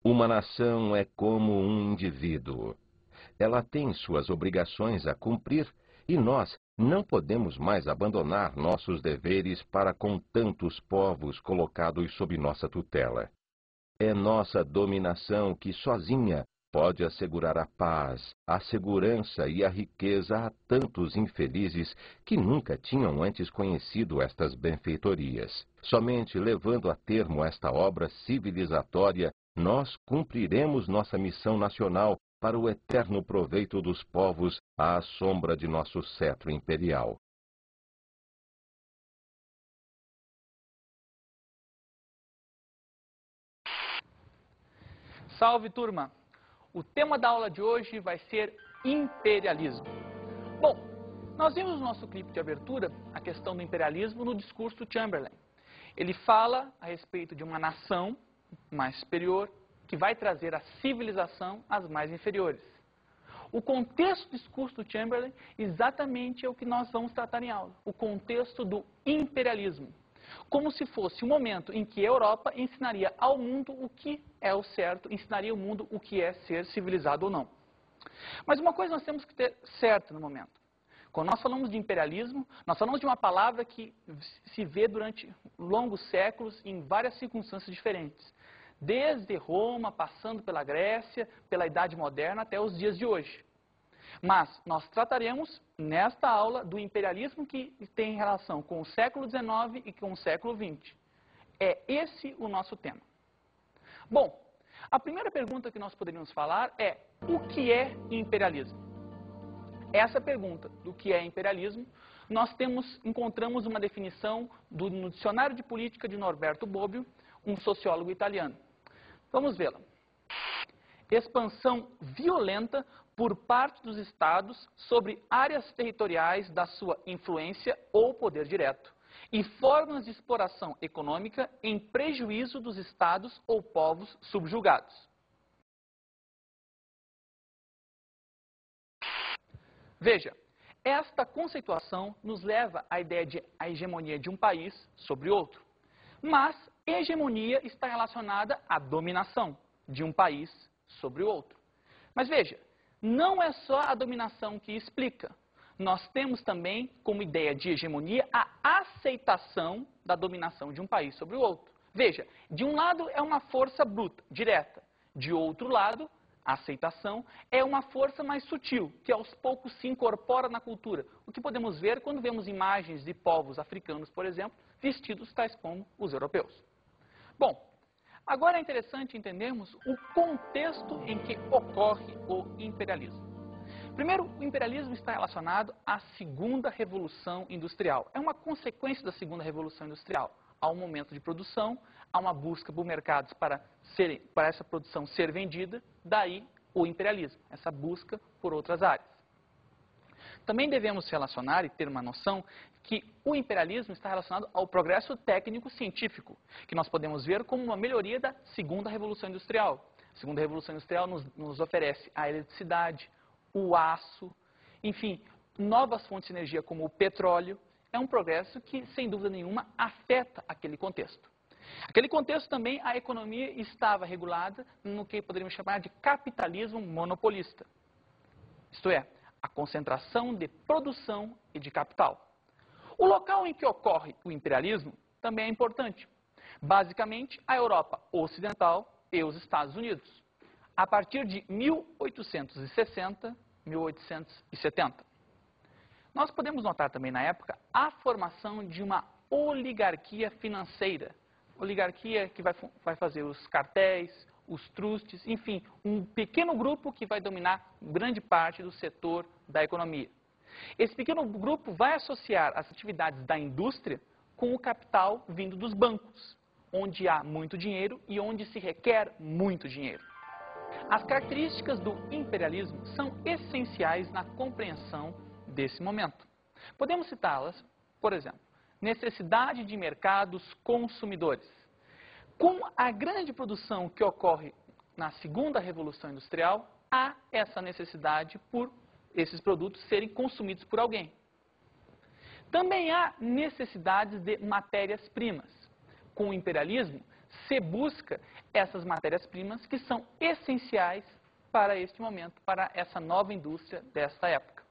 Uma nação é como um indivíduo. Ela tem suas obrigações a cumprir e nós não podemos mais abandonar nossos deveres para com tantos povos colocados sob nossa tutela. É nossa dominação que sozinha pode assegurar a paz, a segurança e a riqueza a tantos infelizes que nunca tinham antes conhecido estas benfeitorias. Somente levando a termo esta obra civilizatória, nós cumpriremos nossa missão nacional para o eterno proveito dos povos à sombra de nosso cetro imperial. Salve, turma! O tema da aula de hoje vai ser imperialismo. Bom, nós vimos no nosso clipe de abertura a questão do imperialismo no discurso Chamberlain. Ele fala a respeito de uma nação mais superior que vai trazer a civilização às mais inferiores. O contexto do discurso do Chamberlain exatamente é o que nós vamos tratar em aula. O contexto do imperialismo. Como se fosse um momento em que a Europa ensinaria ao mundo o que é o certo, ensinaria ao mundo o que é ser civilizado ou não. Mas uma coisa nós temos que ter certo no momento. Quando nós falamos de imperialismo, nós falamos de uma palavra que se vê durante longos séculos em várias circunstâncias diferentes. Desde Roma, passando pela Grécia, pela Idade Moderna até os dias de hoje. Mas nós trataremos nesta aula do imperialismo que tem relação com o século XIX e com o século XX. É esse o nosso tema. Bom, a primeira pergunta que nós poderíamos falar é: o que é imperialismo? Essa pergunta do que é imperialismo, nós encontramos uma definição no Dicionário de Política de Norberto Bobbio, um sociólogo italiano. Vamos vê-la. Expansão violenta por parte dos Estados sobre áreas territoriais da sua influência ou poder direto, e formas de exploração econômica em prejuízo dos Estados ou povos subjugados. Veja, esta conceituação nos leva à ideia de a hegemonia de um país sobre outro. Mas hegemonia está relacionada à dominação de um país sobre o outro. Mas veja, não é só a dominação que explica. Nós temos também como ideia de hegemonia a aceitação da dominação de um país sobre o outro. Veja, de um lado é uma força bruta, direta. De outro lado, a aceitação é uma força mais sutil, que aos poucos se incorpora na cultura. O que podemos ver quando vemos imagens de povos africanos, por exemplo, vestidos tais como os europeus. Bom, agora é interessante entendermos o contexto em que ocorre o imperialismo. Primeiro, o imperialismo está relacionado à Segunda Revolução Industrial. É uma consequência da Segunda Revolução Industrial. Há um momento de produção, há uma busca por mercados para essa produção ser vendida, daí o imperialismo, essa busca por outras áreas. Também devemos relacionar e ter uma noção que o imperialismo está relacionado ao progresso técnico-científico, que nós podemos ver como uma melhoria da Segunda Revolução Industrial. A Segunda Revolução Industrial nos oferece a eletricidade, o aço, enfim, novas fontes de energia como o petróleo. É um progresso que, sem dúvida nenhuma, afeta aquele contexto. Aquele contexto também, a economia estava regulada no que poderíamos chamar de capitalismo monopolista. Isto é, a concentração de produção e de capital. O local em que ocorre o imperialismo também é importante. Basicamente, a Europa Ocidental e os Estados Unidos. A partir de 1860, 1870. Nós podemos notar também na época a formação de uma oligarquia financeira. Oligarquia que vai fazer os cartéis, os trustes, enfim, um pequeno grupo que vai dominar grande parte do setor da economia. Esse pequeno grupo vai associar as atividades da indústria com o capital vindo dos bancos, onde há muito dinheiro e onde se requer muito dinheiro. As características do imperialismo são essenciais na compreensão desse momento. Podemos citá-las, por exemplo, necessidade de mercados consumidores. Com a grande produção que ocorre na Segunda Revolução Industrial, há essa necessidade por esses produtos serem consumidos por alguém. Também há necessidades de matérias-primas. Com o imperialismo, se busca essas matérias-primas que são essenciais para este momento, para essa nova indústria desta época.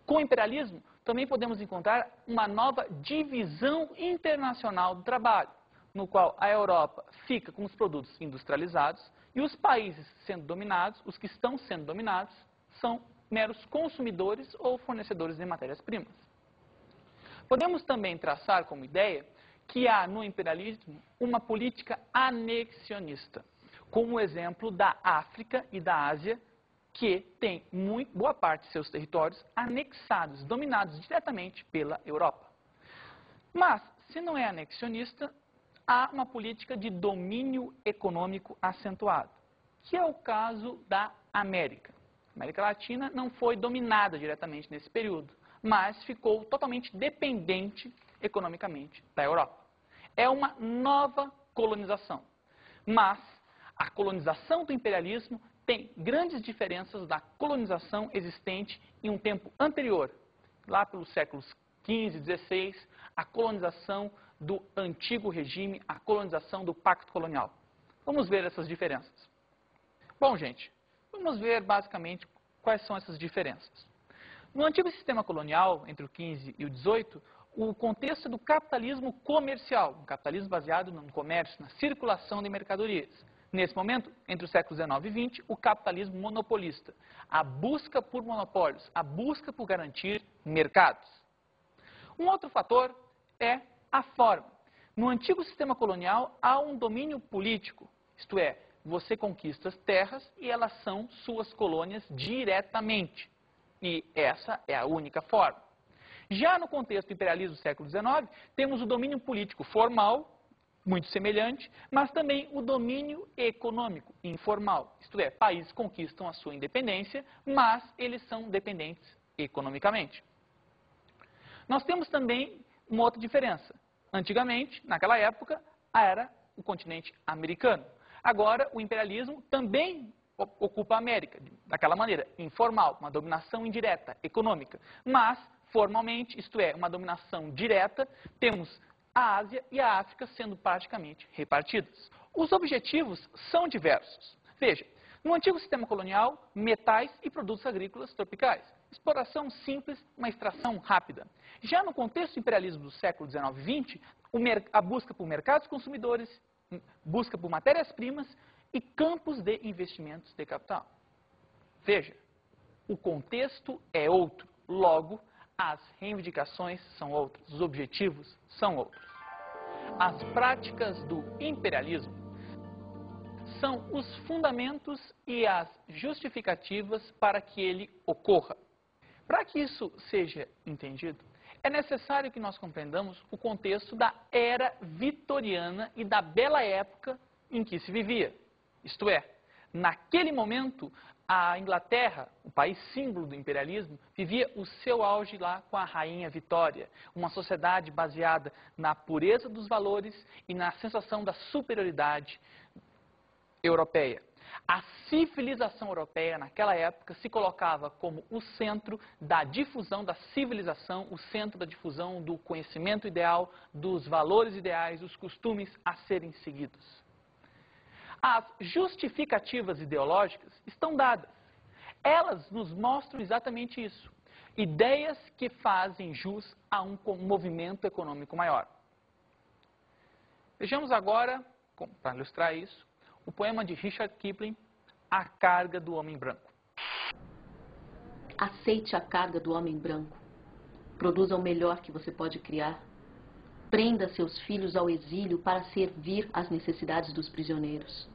Com o imperialismo, também podemos encontrar uma nova divisão internacional do trabalho, no qual a Europa fica com os produtos industrializados e os países sendo dominados, os que estão sendo dominados, são meros consumidores ou fornecedores de matérias-primas. Podemos também traçar como ideia que há no imperialismo uma política anexionista, como o exemplo da África e da Ásia, que tem boa parte de seus territórios anexados, dominados diretamente pela Europa. Mas, se não é anexionista, há uma política de domínio econômico acentuado, que é o caso da América. A América Latina não foi dominada diretamente nesse período, mas ficou totalmente dependente economicamente da Europa. É uma nova colonização, mas a colonização do imperialismo tem grandes diferenças da colonização existente em um tempo anterior, lá pelos séculos XV e XVI, a colonização do antigo regime, a colonização do pacto colonial. Vamos ver essas diferenças. Bom, gente, vamos ver basicamente quais são essas diferenças. No antigo sistema colonial, entre o XV e o XVIII, o contexto é do capitalismo comercial, um capitalismo baseado no comércio, na circulação de mercadorias. Nesse momento, entre os séculos XIX e XX, o capitalismo monopolista, a busca por monopólios, a busca por garantir mercados. Um outro fator é a forma. No antigo sistema colonial, há um domínio político, isto é, você conquista as terras e elas são suas colônias diretamente. E essa é a única forma. Já no contexto do imperialismo do século XIX, temos o domínio político formal, muito semelhante, mas também o domínio econômico informal. Isto é, países conquistam a sua independência, mas eles são dependentes economicamente. Nós temos também uma outra diferença. Antigamente, naquela época, era o continente americano. Agora, o imperialismo também ocupa a América, daquela maneira, informal, uma dominação indireta, econômica. Mas, formalmente, isto é, uma dominação direta, temos a Ásia e a África sendo praticamente repartidas. Os objetivos são diversos. Veja, no antigo sistema colonial, metais e produtos agrícolas tropicais. Exploração simples, uma extração rápida. Já no contexto do imperialismo do século XIX e XX, a busca por mercados consumidores, busca por matérias-primas e campos de investimentos de capital. Veja, o contexto é outro, logo, as reivindicações são outras, os objetivos são outros. As práticas do imperialismo são os fundamentos e as justificativas para que ele ocorra. Para que isso seja entendido, é necessário que nós compreendamos o contexto da era vitoriana e da bela época em que se vivia. Isto é, naquele momento, a Inglaterra, o país símbolo do imperialismo, vivia o seu auge lá com a rainha Vitória, uma sociedade baseada na pureza dos valores e na sensação da superioridade europeia. A civilização europeia, naquela época, se colocava como o centro da difusão da civilização, o centro da difusão do conhecimento ideal, dos valores ideais, dos costumes a serem seguidos. As justificativas ideológicas estão dadas. Elas nos mostram exatamente isso. Ideias que fazem jus a um movimento econômico maior. Vejamos agora, para ilustrar isso, o poema de Richard Kipling, A Carga do Homem Branco. Aceite a carga do homem branco. Produza o melhor que você pode criar. Prenda seus filhos ao exílio para servir às necessidades dos prisioneiros.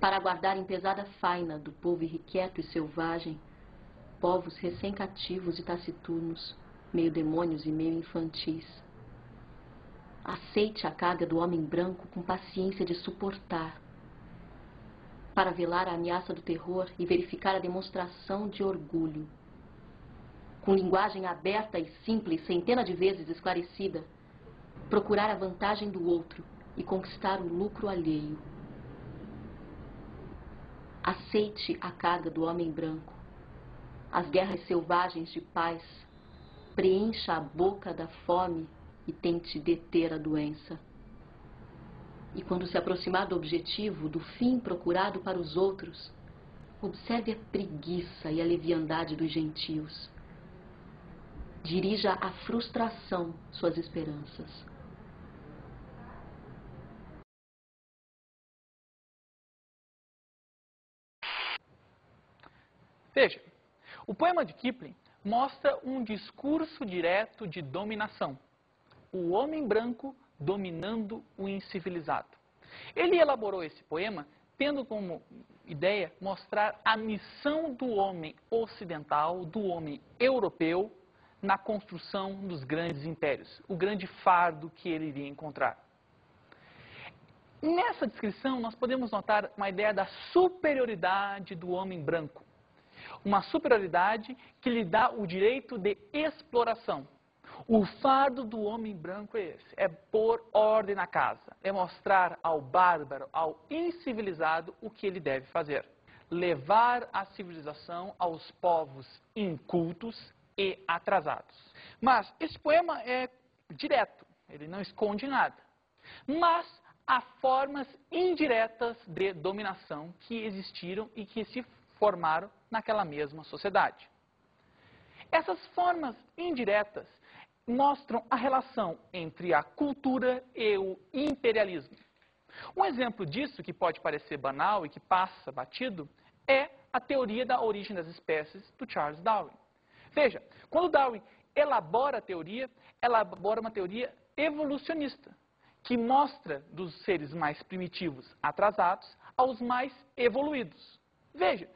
Para guardar em pesada faina do povo irrequieto e selvagem, povos recém-cativos e taciturnos, meio demônios e meio infantis. Aceite a carga do homem branco com paciência de suportar, para velar a ameaça do terror e verificar a demonstração de orgulho. Com linguagem aberta e simples, centena de vezes esclarecida, procurar a vantagem do outro e conquistar o lucro alheio. Aceite a carga do homem branco. As guerras selvagens de paz. Preencha a boca da fome e tente deter a doença. E quando se aproximar do objetivo, do fim procurado para os outros, observe a preguiça e a leviandade dos gentios. Dirija à frustração suas esperanças. Veja, o poema de Kipling mostra um discurso direto de dominação. O homem branco dominando o incivilizado. Ele elaborou esse poema tendo como ideia mostrar a missão do homem ocidental, do homem europeu, na construção dos grandes impérios, o grande fardo que ele iria encontrar. Nessa descrição, nós podemos notar uma ideia da superioridade do homem branco. Uma superioridade que lhe dá o direito de exploração. O fardo do homem branco é esse, é pôr ordem na casa, é mostrar ao bárbaro, ao incivilizado, o que ele deve fazer. Levar a civilização aos povos incultos e atrasados. Mas esse poema é direto, ele não esconde nada. Mas há formas indiretas de dominação que existiram e que se formaram naquela mesma sociedade. Essas formas indiretas mostram a relação entre a cultura e o imperialismo. Um exemplo disso, que pode parecer banal e que passa batido, é a teoria da origem das espécies do Charles Darwin. Veja, quando Darwin elabora a teoria, elabora uma teoria evolucionista, que mostra dos seres mais primitivos atrasados aos mais evoluídos. Veja,